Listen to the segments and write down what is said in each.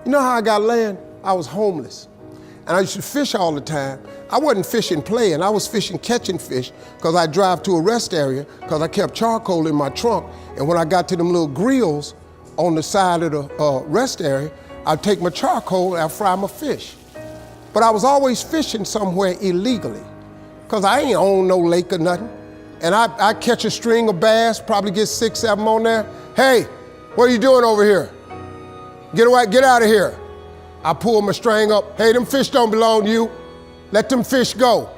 You know how I got land? I was homeless. And I used to fish all the time. I wasn't fishing playing. I was fishing catching fish because I drive to a rest area because I kept charcoal in my trunk. And when I got to them little grills on the side of the rest area, I'd take my charcoal and I'd fry my fish. But I was always fishing somewhere illegally because I ain't own no lake or nothing. And I catch a string of bass, probably get 6, 7 on there. Hey, what are you doing over here? Get away, get out of here. I pull my string up. Hey, them fish don't belong to you. Let them fish go.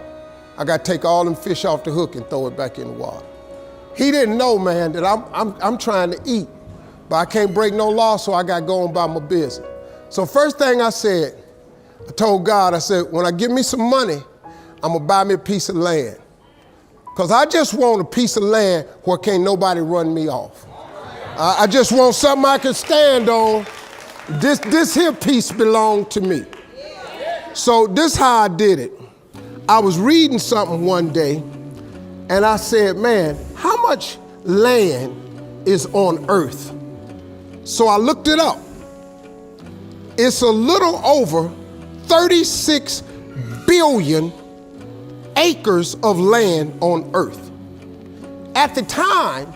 I got to take all them fish off the hook and throw it back in the water. He didn't know, man, that I'm trying to eat, but I can't break no law, so I got to go on by my business. So first thing I said, I told God, I said, when I get me some money, I'm going to buy me a piece of land. Because I just want a piece of land where can't nobody run me off. I just want something I can stand on. This here piece belonged to me. So this how I did it. I was reading something one day, and I said, man, how much land is on earth? So I looked it up. It's a little over 36 billion acres of land on earth. At the time,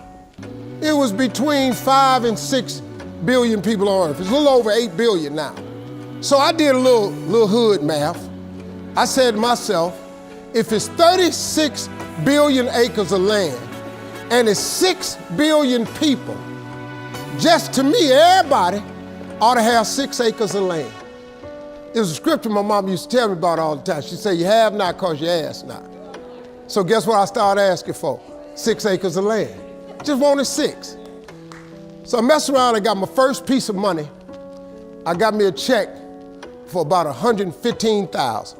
it was between 5 and 6 billion people on earth. It's a little over 8 billion now. So I did a little hood math. I said to myself, if it's 36 billion acres of land and it's 6 billion people, just to me, everybody ought to have 6 acres of land. It was a scripture my mom used to tell me about all the time. She said, you have not because you ask not. So guess what I started asking for? 6 acres of land. Just wanted 6. So I messed around and got my first piece of money. I got me a check for about $115,000.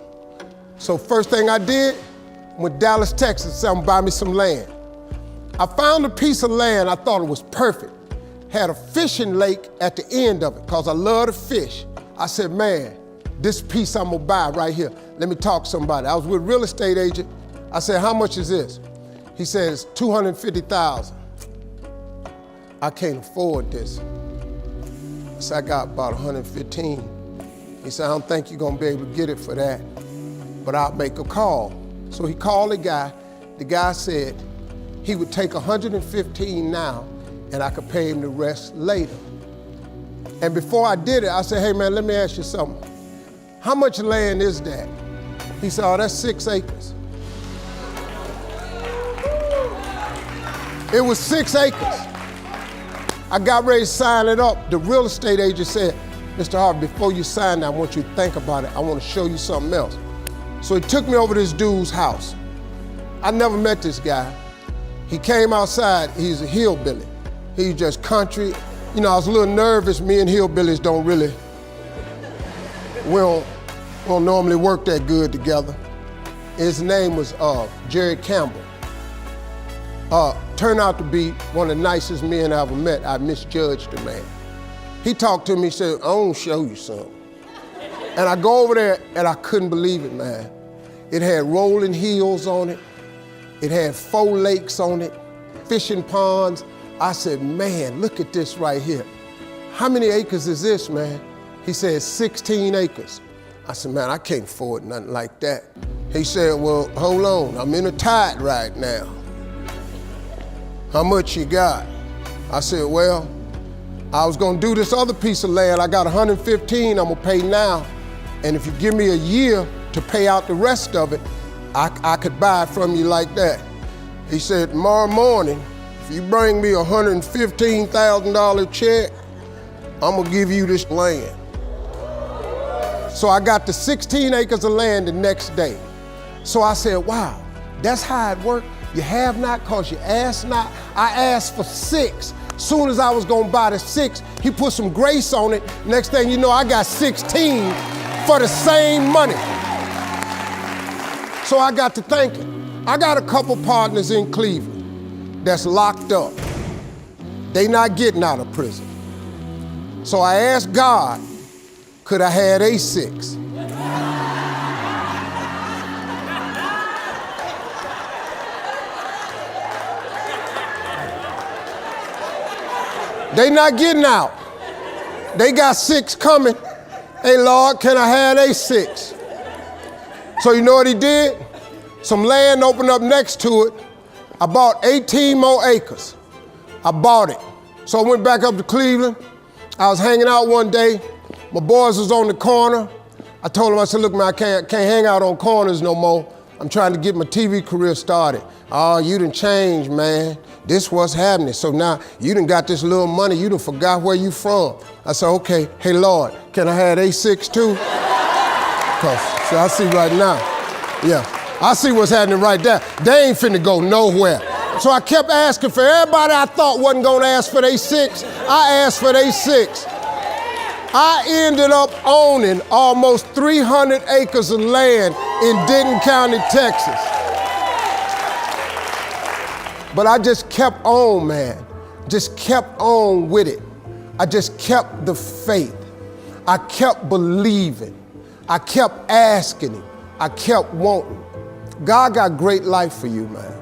So first thing I did, went to Dallas, Texas, said I'm gonna buy me some land. I found a piece of land I thought it was perfect. Had a fishing lake at the end of it because I love to fish. I said, man, this piece I'm gonna buy right here. Let me talk to somebody. I was with a real estate agent. I said, how much is this? He said, it's $250,000. I can't afford this. I said, I got about 115. He said, I don't think you're gonna be able to get it for that, but I'll make a call. So he called the guy. The guy said he would take 115 now and I could pay him the rest later. And before I did it, I said, hey man, let me ask you something. How much land is that? He said, oh, that's 6 acres. It was 6 acres. I got ready to sign it up. The real estate agent said, Mr. Harvey, before you sign that, I want you to think about it. I want to show you something else. So he took me over to this dude's house. I never met this guy. He came outside, he's a hillbilly. He's just country. You know, I was a little nervous. Me and hillbillies don't really, we don't normally work that good together. His name was Jerry Campbell. Turned out to be one of the nicest men I ever met. I misjudged the man. He talked to me, he said, I want to show you something. And I go over there and I couldn't believe it, man. It had rolling hills on it. It had 4 lakes on it, fishing ponds. I said, man, look at this right here. How many acres is this, man? He said, 16 acres. I said, man, I can't afford nothing like that. He said, well, hold on, I'm in a tide right now. How much you got? I said, well, I was gonna do this other piece of land. I got 115 I'm gonna pay now. And if you give me a year to pay out the rest of it, I could buy it from you like that. He said, tomorrow morning, if you bring me a $115,000 check, I'm gonna give you this land. So I got the 16 acres of land the next day. So I said, wow, that's how it worked. You have not because you ask not. I asked for 6. Soon as I was gonna buy the 6, he put some grace on it. Next thing you know, I got 16 for the same money. So I got to thinking. I got a couple partners in Cleveland that's locked up. They not getting out of prison. So I asked God, could I have a 6? They not getting out. They got 6 coming. Hey, Lord, can I have A6? So you know what he did? Some land opened up next to it. I bought 18 more acres. I bought it. So I went back up to Cleveland. I was hanging out one day. My boys was on the corner. I told them, I said, look, man, I can't hang out on corners no more. I'm trying to get my TV career started. Oh, you done changed, man. This what's happening. So now you done got this little money. You done forgot where you from. I said, okay, hey, Lord, can I have A6 too? Because so I see right now, yeah, I see what's happening right there. They ain't finna go nowhere. So I kept asking for everybody I thought wasn't gonna ask for A6. I asked for A6. I ended up owning almost 300 acres of land in Denton County, Texas. But I just kept on, man. Just kept on with it. I just kept the faith. I kept believing. I kept asking him. I kept wanting. God got great life for you, man.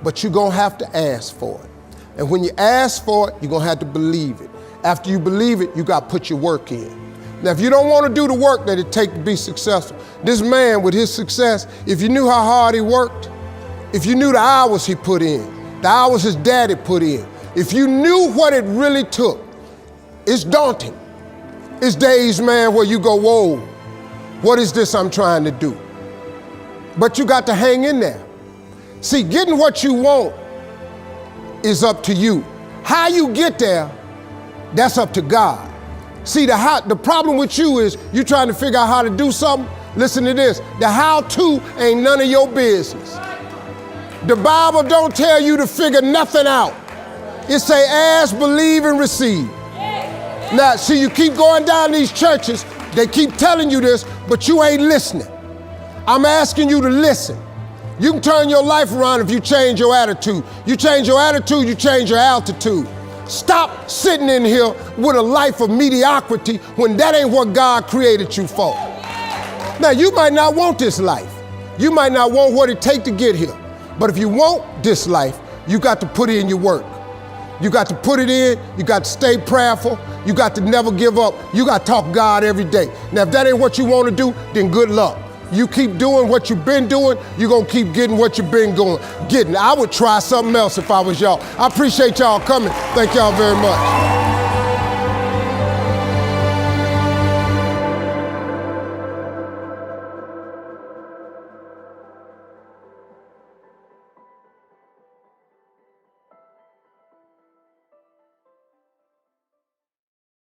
But you're gonna have to ask for it. And when you ask for it, you're gonna have to believe it. After you believe it, you got to put your work in. Now, if you don't want to do the work that it takes to be successful, this man with his success, if you knew how hard he worked, if you knew the hours he put in, the hours his daddy put in, if you knew what it really took, it's daunting. It's days, man, where you go, whoa, what is this I'm trying to do? But you got to hang in there. See, getting what you want is up to you. How you get there, that's up to God. See, the problem with you is you trying to figure out how to do something. Listen to this. The how-to ain't none of your business. The Bible don't tell you to figure nothing out. It say ask, believe, and receive. Now, see, you keep going down these churches, they keep telling you this, but you ain't listening. I'm asking you to listen. You can turn your life around if you change your attitude. You change your attitude, you change your altitude. Stop sitting in here with a life of mediocrity when that ain't what God created you for. Now, you might not want this life. You might not want what it takes to get here. But if you want this life, you got to put in your work. You got to put it in. You got to stay prayerful. You got to never give up. You got to talk God every day. Now, if that ain't what you want to do, then good luck. You keep doing what you've been doing, you're going to keep getting what you've been getting. I would try something else if I was y'all. I appreciate y'all coming. Thank y'all very much.